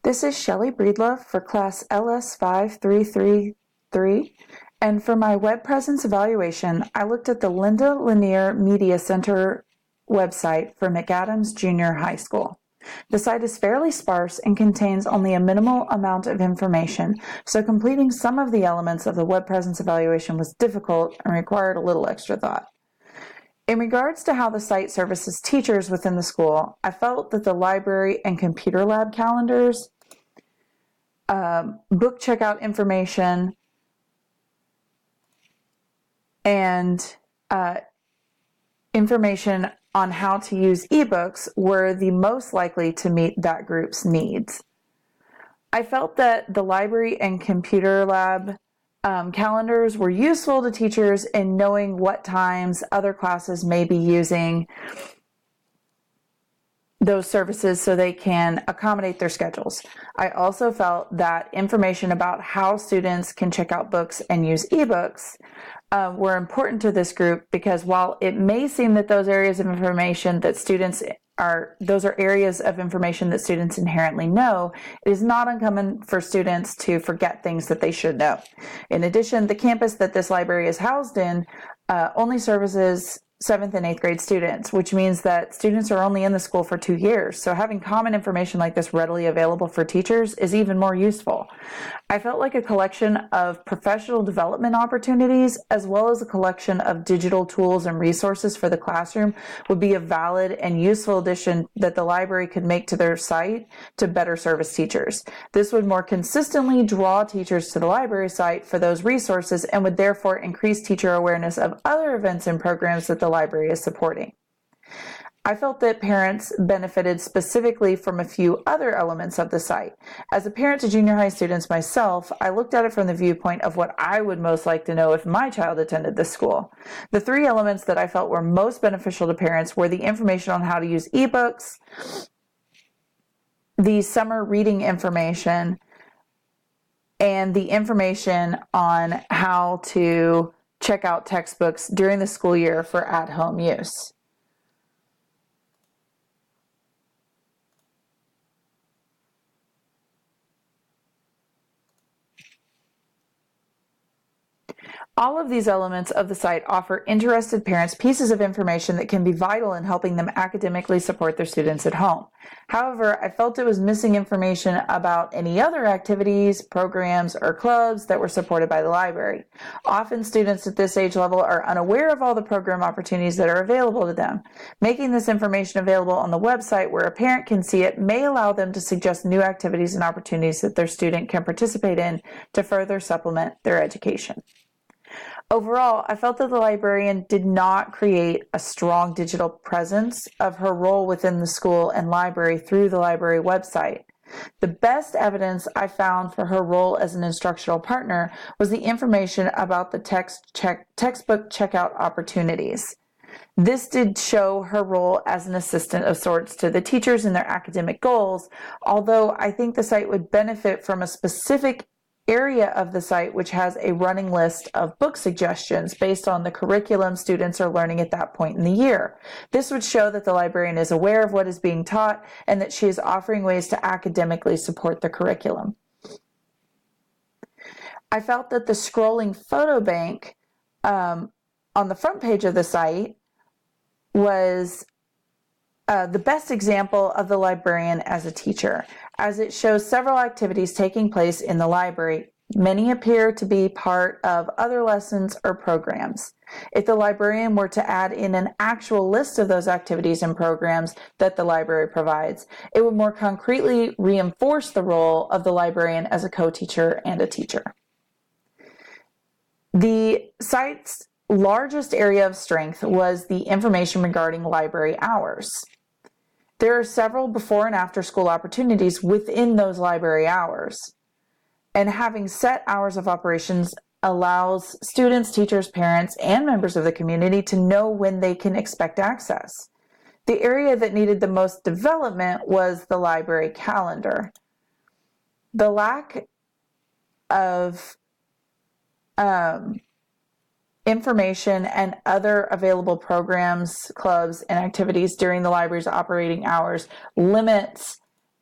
This is Shelley Breedlove for class LS5333, and for my web presence evaluation, I looked at the Linda Lanier Media Center website for McAdams Junior High School. The site is fairly sparse and contains only a minimal amount of information, so completing some of the elements of the web presence evaluation was difficult and required a little extra thought. In regards to how the site services teachers within the school, I felt that the library and computer lab calendars, book checkout information, and information on how to use ebooks were the most likely to meet that group's needs. I felt that the library and computer lab calendars were useful to teachers in knowing what times other classes may be using those services so they can accommodate their schedules. I also felt that information about how students can check out books and use ebooks were important to this group, because while it may seem that those areas of information that students those are areas of information that students inherently know, it is not uncommon for students to forget things that they should know. In addition, the campus that this library is housed in only services 7th and 8th grade students, which means that students are only in the school for 2 years. So having common information like this readily available for teachers is even more useful. I felt like a collection of professional development opportunities, as well as a collection of digital tools and resources for the classroom, would be a valid and useful addition that the library could make to their site to better service teachers. This would more consistently draw teachers to the library site for those resources and would therefore increase teacher awareness of other events and programs that the library is supporting. I felt that parents benefited specifically from a few other elements of the site. As a parent to junior high students myself, I looked at it from the viewpoint of what I would most like to know if my child attended this school. The 3 elements that I felt were most beneficial to parents were the information on how to use ebooks, the summer reading information, and the information on how to check out textbooks during the school year for at-home use. All of these elements of the site offer interested parents pieces of information that can be vital in helping them academically support their students at home. However, I felt it was missing information about any other activities, programs, or clubs that were supported by the library. Often students at this age level are unaware of all the program opportunities that are available to them. Making this information available on the website where a parent can see it may allow them to suggest new activities and opportunities that their student can participate in to further supplement their education. Overall, I felt that the librarian did not create a strong digital presence of her role within the school and library through the library website. The best evidence I found for her role as an instructional partner was the information about the textbook checkout opportunities. This did show her role as an assistant of sorts to the teachers in their academic goals, although I think the site would benefit from a specific area of the site which has a running list of book suggestions based on the curriculum students are learning at that point in the year. This would show that the librarian is aware of what is being taught and that she is offering ways to academically support the curriculum. I felt that the scrolling photo bank on the front page of the site was the best example of the librarian as a teacher, as it shows several activities taking place in the library. Many appear to be part of other lessons or programs. If the librarian were to add in an actual list of those activities and programs that the library provides, it would more concretely reinforce the role of the librarian as a co-teacher and a teacher. The site's largest area of strength was the information regarding library hours. There are several before and after school opportunities within those library hours, and having set hours of operations allows students, teachers, parents, and members of the community to know when they can expect access. The area that needed the most development was the library calendar. The lack of information and other available programs, clubs, and activities during the library's operating hours limits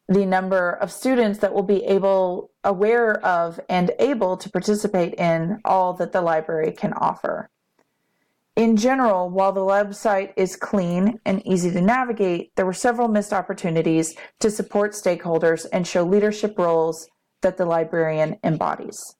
the number of students that will be aware of and able to participate in all that the library can offer. In general, while the website is clean and easy to navigate, there were several missed opportunities to support stakeholders and show leadership roles that the librarian embodies.